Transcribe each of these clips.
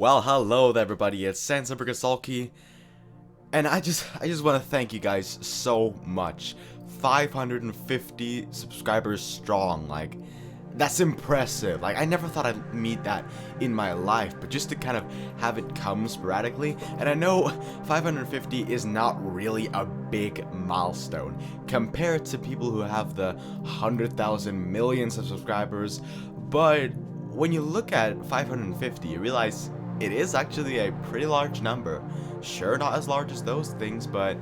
Well, hello there, everybody. It's Sawlky, and I just want to thank you guys so much. 550 subscribers strong. Like, that's impressive. Like, I never thought I'd meet that in my life, but just to kind of have it come sporadically. And I know 550 is not really a big milestone compared to people who have the 100,000 millions of subscribers, but when you look at 550, you realize it is actually a pretty large number. Sure, not as large as those things, but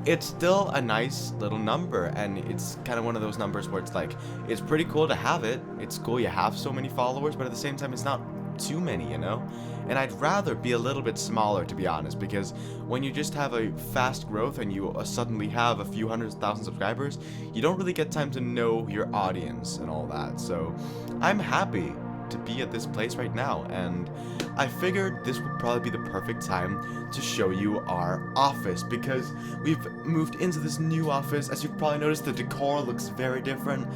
it's still a nice little number, and it's kind of one of those numbers where it's like, it's pretty cool to have it. It's cool you have so many followers, but at the same time, it's not too many, you know? And I'd rather be a little bit smaller, to be honest, because when you just have a fast growth and you suddenly have a few 100,000 subscribers, you don't really get time to know your audience and all that. So I'm happy to be at this place right now, and I figured this would probably be the perfect time to show you our office, because we've moved into this new office. As you've probably noticed, the decor looks very different,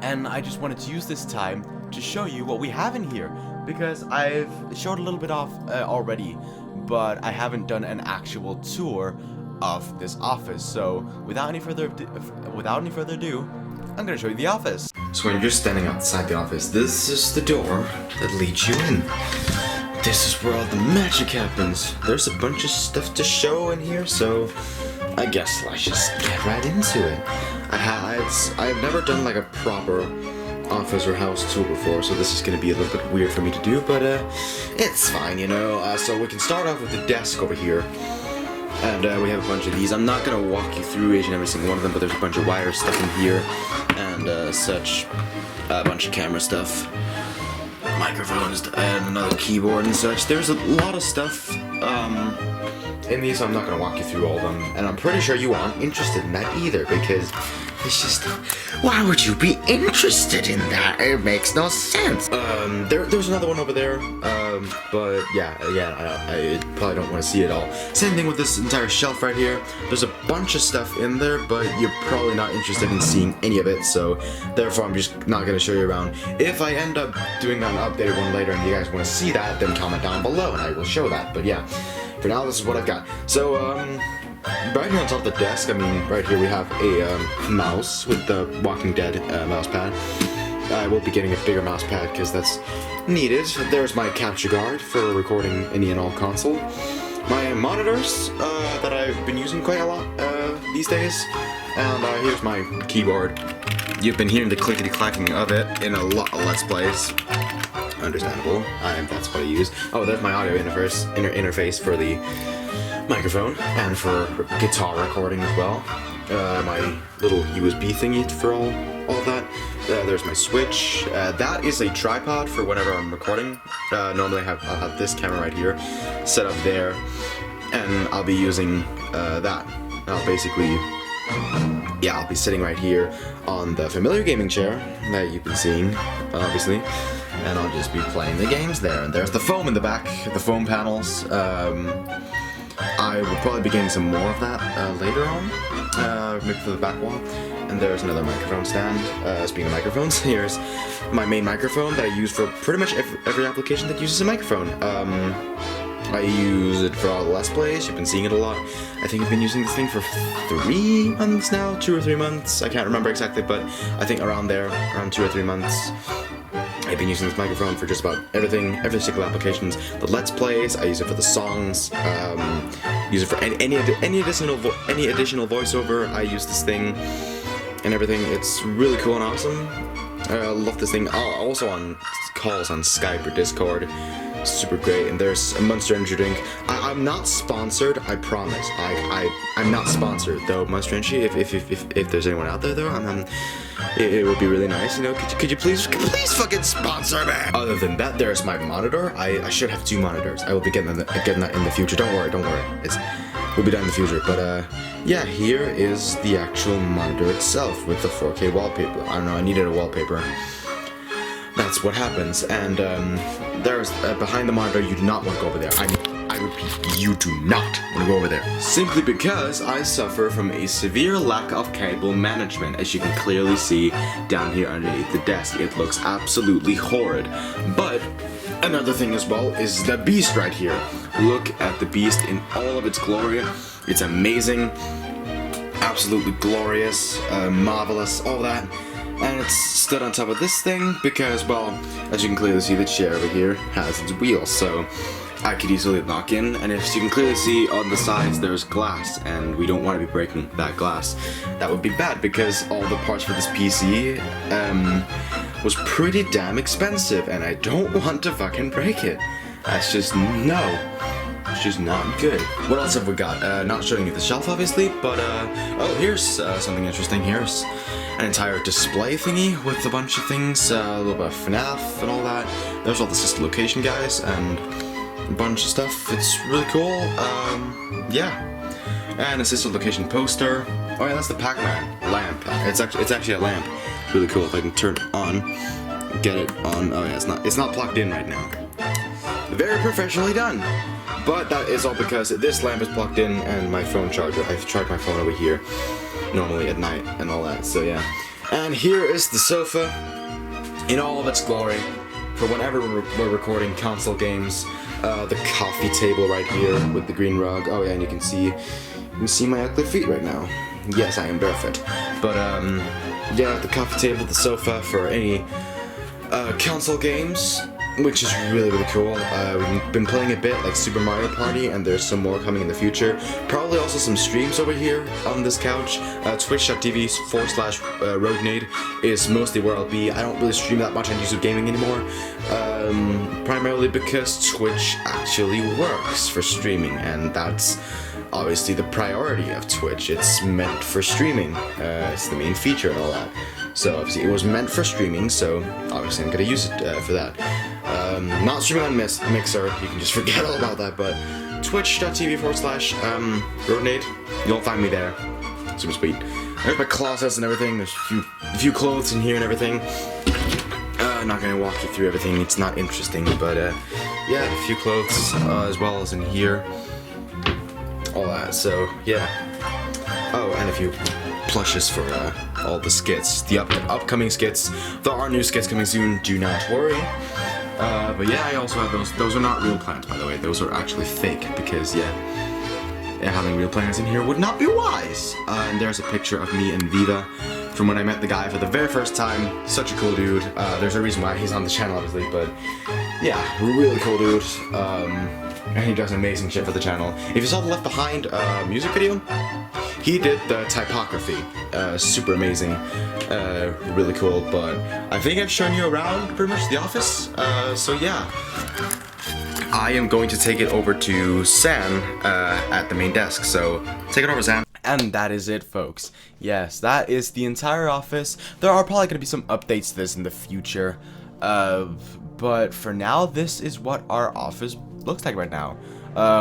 and I just wanted to use this time to show you what we have in here, because I've showed a little bit off already, but I haven't done an actual tour of this office. So without any further ado, I'm gonna show you the office. So when you're just standing outside the office, this is the door that leads you in. This is where all the magic happens. There's a bunch of stuff to show in here, so I guess let's just get right into it. I've never done like a proper office or house tour before, so this is gonna be a little bit weird for me to do, but it's fine, you know. So we can start off with the desk over here. And we have a bunch of these. I'm not gonna walk you through each and every single one of them, but there's a bunch of wires stuck in here, and such. A bunch of camera stuff, microphones, and another keyboard and such. There's a lot of stuff in these, so I'm not gonna walk you through all of them. And I'm pretty sure you aren't interested in that either, because it's just, why would you be interested in that? It makes no sense. There's another one over there, but yeah, I probably don't want to see it all. Same thing with this entire shelf right here. There's a bunch of stuff in there, but you're probably not interested in seeing any of it, so therefore I'm just not going to show you around. If I end up doing an updated one later and you guys want to see that, then comment down below and I will show that. But yeah, for now this is what I've got. So, right here on top of the desk, I mean, right here we have a mouse with the Walking Dead mouse pad. I will be getting a bigger mouse pad because that's needed. There's my capture card for recording any and all console. My monitors that I've been using quite a lot these days. And here's my keyboard. You've been hearing the clickety-clacking of it in a lot of Let's Plays. Understandable. That's what I use. Oh, there's my audio interface for the microphone and for guitar recording as well. My little USB thingy for all of that. There's my switch. That is a tripod for whenever I'm recording. Normally I'll have this camera right here set up there, and I'll be using that. I'll basically, yeah, I'll be sitting right here on the familiar gaming chair that you've been seeing, obviously, and I'll just be playing the games there. And there's the foam in the back, the foam panels. I will probably be getting some more of that later on, maybe for the back wall. And there's another microphone stand. Speaking of microphones, here's my main microphone that I use for pretty much every application that uses a microphone. I use it for all the Let's Plays. You've been seeing it a lot. I think I've been using this thing for 3 months now, 2 or 3 months. I can't remember exactly, but I think around there, around 2 or 3 months. I've been using this microphone for just about everything, every single applications. The Let's Plays, I use it for the songs, use it for any additional voiceover. I use this thing and everything. It's really cool and awesome. I love this thing. Also on calls on Skype or Discord. Super great. And there's a Monster Energy drink. I'm not sponsored, I promise. I'm not sponsored though. Monster Energy. If there's anyone out there though, it would be really nice, you know. Could you please fucking sponsor me? Other than that, there's my monitor. I should have 2 monitors. I will be getting that in the future. Don't worry. We'll be done in the future. But yeah, here is the actual monitor itself with the 4K wallpaper. I don't know. I needed a wallpaper. That's what happens. And there's behind the monitor. You do not want to go over there. I repeat, you do not want to go over there. Simply because I suffer from a severe lack of cable management, as you can clearly see down here underneath the desk. It looks absolutely horrid. But Another thing as well is the beast right here. Look at the beast in all of its glory. It's amazing, absolutely glorious, marvelous, all that. And it's stood on top of this thing because, well, as you can clearly see, the chair over here has its wheels, so I could easily knock in. And as you can clearly see on the sides, there's glass, and we don't want to be breaking that glass. That would be bad because all the parts for this PC was pretty damn expensive, and I don't want to fucking break it. That's just no. It's just not good. What else have we got? Not showing you the shelf, obviously, but oh, here's something interesting. Here's an entire display thingy with a bunch of things, a little bit of FNAF and all that. There's all the system location guys and a bunch of stuff. It's really cool. Yeah, and a system location poster. Oh yeah, that's the Pac-Man lamp. It's actually a lamp. Really cool. If I can turn it on, get it on. Oh yeah, it's not plugged in right now. Very professionally done. But that is all because this lamp is plugged in and my phone charger. I've charged my phone over here normally at night and all that, so yeah. And here is the sofa in all of its glory for whenever we're recording console games. The coffee table right here with the green rug. Oh yeah, and you can see my ugly feet right now. Yes, I am barefoot. But yeah, the coffee table, the sofa for any console games, which is really, really cool. We've been playing a bit like Super Mario Party, and there's some more coming in the future. Probably also some streams over here on this couch. Twitch.tv/Roguenade is mostly where I'll be. I don't really stream that much on YouTube Gaming anymore, primarily because Twitch actually works for streaming, and that's obviously the priority of Twitch. It's meant for streaming. It's the main feature and all that. So obviously it was meant for streaming, so obviously I'm gonna use it for that. Not streaming on Mixer, you can just forget all about that, but twitch.tv/Roguenade, you'll find me there. Super sweet. There's my closets and everything, there's a few clothes in here and everything. I'm not gonna walk you through everything, it's not interesting, but yeah, a few clothes as well as in here. All that, so yeah. Oh, and a few plushes for all the skits, the upcoming skits. There are new skits coming soon, do not worry. But yeah, I also have those. Those are not real plants, by the way. Those are actually fake because, yeah, having real plants in here would not be wise. And there's a picture of me and Viva from when I met the guy for the very first time. Such a cool dude. There's a reason why he's on the channel, obviously, but yeah, really cool dude. And he does amazing shit for the channel. If you saw the Left Behind music video, he did the typography. Super amazing. Really cool, but I think I've shown you around pretty much the office. So yeah. I am going to take it over to Sam at the main desk. So take it over, Sam. And that is it, folks. Yes, that is the entire office. There are probably going to be some updates to this in the future. But for now, this is what our office looks like right now.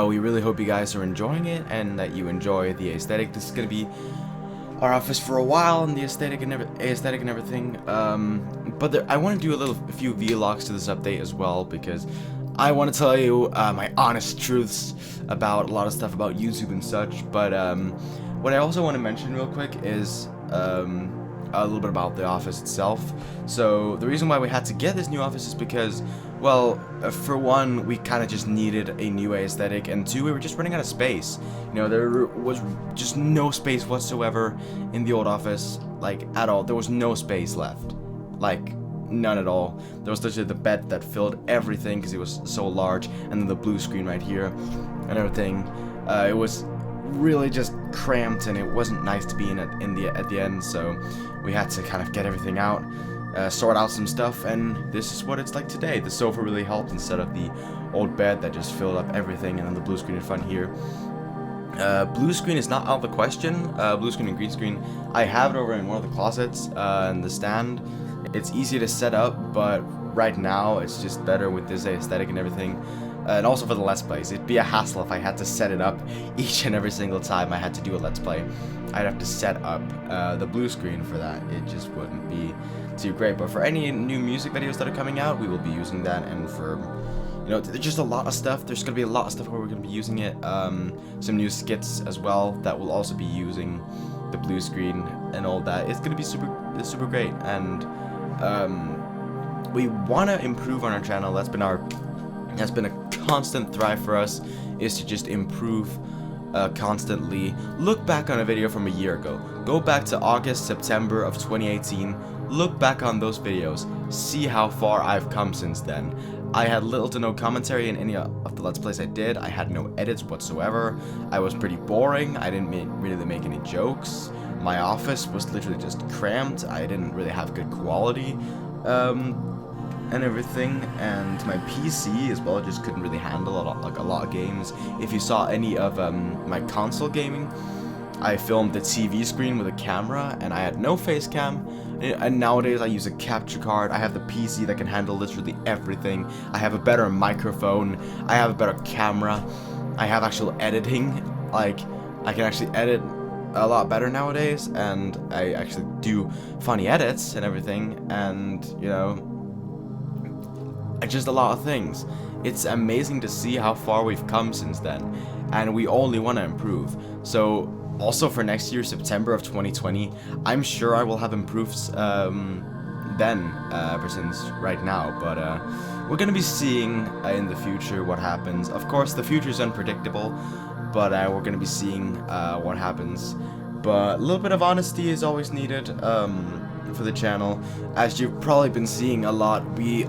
We really hope you guys are enjoying it and that you enjoy the aesthetic. This is going to be our office for a while, and the aesthetic and everything. But I want to do a few vlogs to this update as well, because I want to tell you my honest truths about a lot of stuff about YouTube and such. But what I also want to mention real quick is a little bit about the office itself. So the reason why we had to get this new office is because, well, for one, we kind of just needed a new aesthetic, and two, we were just running out of space. You know, there was just no space whatsoever in the old office, like, at all. There was no space left, like, none at all. There was literally the bed that filled everything because it was so large, and then the blue screen right here and everything. It was really just cramped, and it wasn't nice to be in at the end, so we had to kind of get everything out. Sort out some stuff, and this is what it's like today. The sofa really helped instead of the old bed that just filled up everything, and then the blue screen in front here. Blue screen is not out of the question. Blue screen and green screen, I have it over in one of the closets, in the stand. It's easy to set up, but right now it's just better with this aesthetic and everything. And also for the Let's Plays, it'd be a hassle if I had to set it up each and every single time I had to do a Let's Play. I'd have to set up the blue screen for that. It just wouldn't be too great. But for any new music videos that are coming out, we will be using that. And for, you know, there's just a lot of stuff. There's going to be a lot of stuff where we're going to be using it. Some new skits as well that will also be using the blue screen and all that. It's going to be super great. And we want to improve on our channel. That's been our has been a constant thrive for us is to just improve constantly. Look back on a video from a year ago. Go back to August, September of 2018. Look back on those videos. See how far I've come since then. I had little to no commentary in any of the Let's Plays I did. I had no edits whatsoever. I was pretty boring. I didn't really make any jokes. My office was literally just cramped. I didn't really have good quality and everything. And my PC as well just couldn't really handle a lot of games. If you saw any of my console gaming, I filmed the TV screen with a camera, and I had no face cam. And nowadays I use a capture card. I have the PC that can handle literally everything. I have a better microphone. I have a better camera. I have actual editing. Like, I can actually edit a lot better nowadays, and I actually do funny edits and everything, and you know, just a lot of things. It's amazing to see how far we've come since then, and we only want to improve. So also for next year, September of 2020, I'm sure I will have improved then ever since right now, but we're gonna be seeing in the future what happens. Of course, the future is unpredictable, but we're gonna be seeing what happens. But a little bit of honesty is always needed for the channel. As you've probably been seeing a lot, we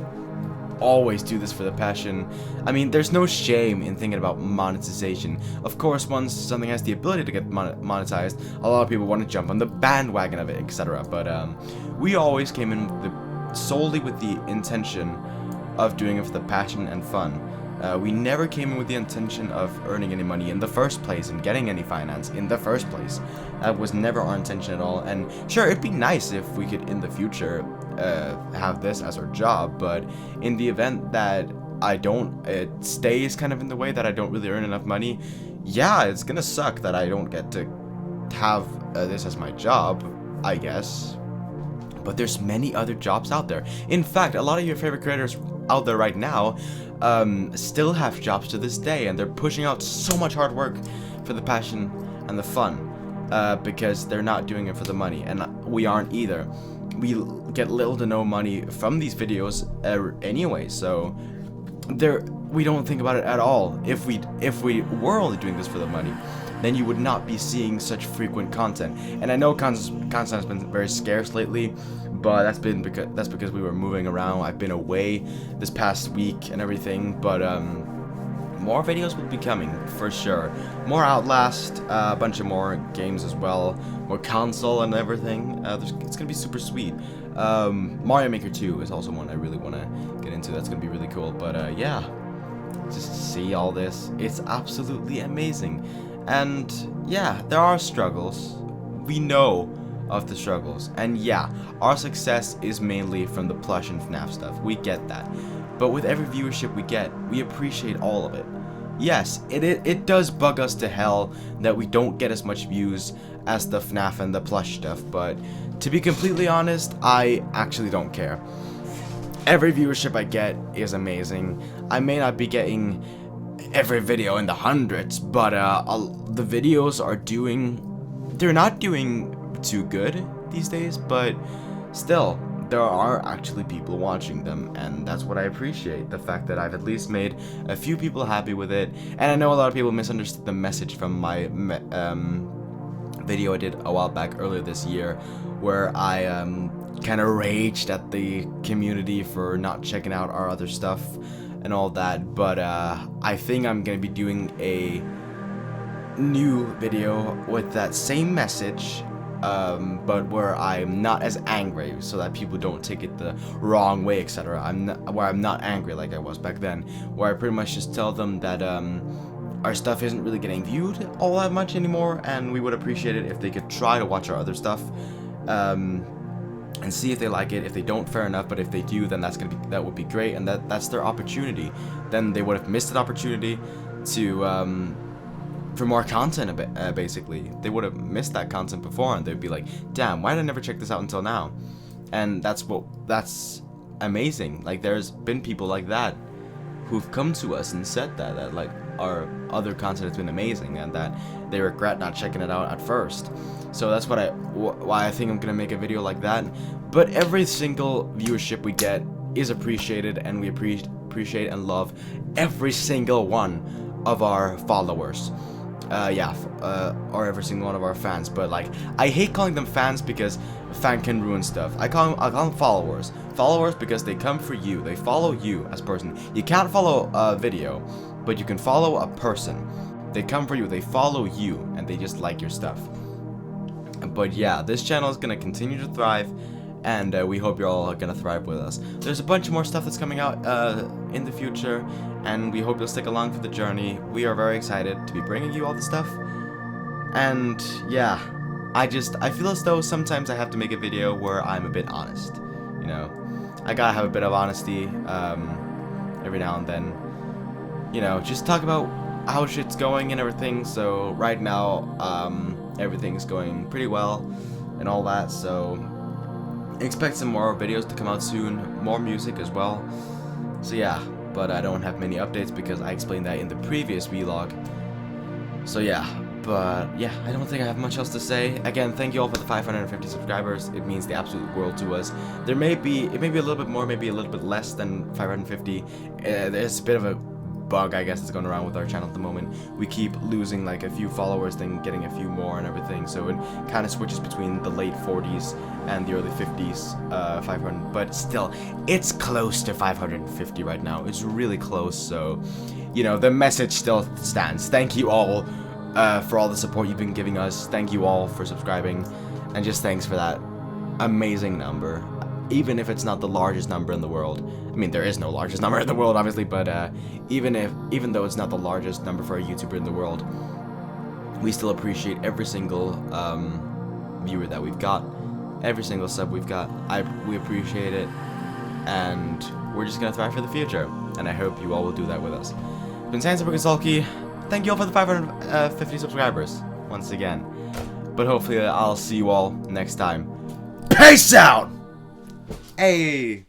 always do this for the passion. I mean, there's no shame in thinking about monetization. Of course, once something has the ability to get monetized, a lot of people want to jump on the bandwagon of it, etc. But we always came in solely with the intention of doing it for the passion and fun. We never came in with the intention of earning any money in the first place and getting any finance in the first place. That was never our intention at all. And sure, it'd be nice if we could in the future have this as our job, but in the event that it stays kind of in the way that I don't really earn enough money, yeah, it's gonna suck that I don't get to have this as my job, I guess. But there's many other jobs out there. In fact, a lot of your favorite creators out there right now still have jobs to this day, and they're pushing out so much hard work for the passion and the fun because they're not doing it for the money, and we aren't either. We get little to no money from these videos anyway, so we don't think about it at all. If we were only doing this for the money, then you would not be seeing such frequent content. And I know content has been very scarce lately, but that's because we were moving around. I've been away this past week and everything, but more videos will be coming for sure. More Outlast, a bunch of more games as well, more console and everything. It's gonna be super sweet. Mario Maker 2 is also one I really want to get into. That's gonna be really cool. But yeah, just see all this. It's absolutely amazing. And yeah, there are struggles. We know of the struggles. And yeah, our success is mainly from the plush and FNAF stuff. We get that. But with every viewership we get, we appreciate all of it. Yes, it does bug us to hell that we don't get as much views as the FNAF and the plush stuff, but to be completely honest, I actually don't care. Every viewership I get is amazing. I may not be getting every video in the hundreds, but the videos they're not doing too good these days, but still, there are actually people watching them, and that's what I appreciate, the fact that I've at least made a few people happy with it. And I know a lot of people misunderstood the message from my video I did a while back earlier this year, where I kind of raged at the community for not checking out our other stuff and all that, but I think I'm gonna be doing a new video with that same message, but where I'm not as angry, so that people don't take it the wrong way, etc. Where I'm not angry like I was back then, where I pretty much just tell them that our stuff isn't really getting viewed all that much anymore, and we would appreciate it if they could try to watch our other stuff and see if they like it. If they don't, fair enough, but if they do, then that would be great, and that's their opportunity. Then they would have missed an opportunity to for more content, basically. They would have missed that content before, and they'd be like, damn, why did I never check this out until now? And that's amazing. Like, there's been people like that who've come to us and said that like our other content has been amazing, and that they regret not checking it out at first. So that's why I think I'm gonna make a video like that. But every single viewership we get is appreciated, and we appreciate and love every single one of our followers. Or every single one of our fans. But like, I hate calling them fans because fan can ruin stuff. I call them followers. Followers because they come for you. They follow you as a person. You can't follow a video, but you can follow a person. They come for you. They follow you, and they just like your stuff. But yeah, this channel is gonna continue to thrive, and we hope you're all gonna thrive with us. There's a bunch more stuff that's coming out in the future, and we hope you'll stick along for the journey. We are very excited to be bringing you all the stuff. And yeah, I feel as though sometimes I have to make a video where I'm a bit honest. You know, I gotta have a bit of honesty every now and then. You know, just talk about how shit's going and everything. So right now, everything's going pretty well and all that. So expect some more videos to come out soon, more music as well. So yeah, but I don't have many updates because I explained that in the previous vlog. So yeah, but yeah, I don't think I have much else to say. Again, thank you all for the 550 subscribers. It means the absolute world to us. It may be a little bit more, maybe a little bit less than 550. There's a bit of a bug, I guess, that's going around with our channel at the moment. We keep losing like a few followers, then getting a few more and everything, so it kind of switches between the late 40s and the early 50s, 500, but still, it's close to 550 right now. It's really close, so, you know, the message still stands. Thank you all for all the support you've been giving us. Thank you all for subscribing, and just thanks for that amazing number. Even if it's not the largest number in the world. I mean, there is no largest number in the world, obviously, but even though it's not the largest number for a YouTuber in the world, we still appreciate every single viewer that we've got, every single sub we've got. We appreciate it, and we're just gonna thrive for the future, and I hope you all will do that with us. It's been Sawlky. Thank you all for the 550 subscribers once again, but hopefully I'll see you all next time. Peace out. Hey!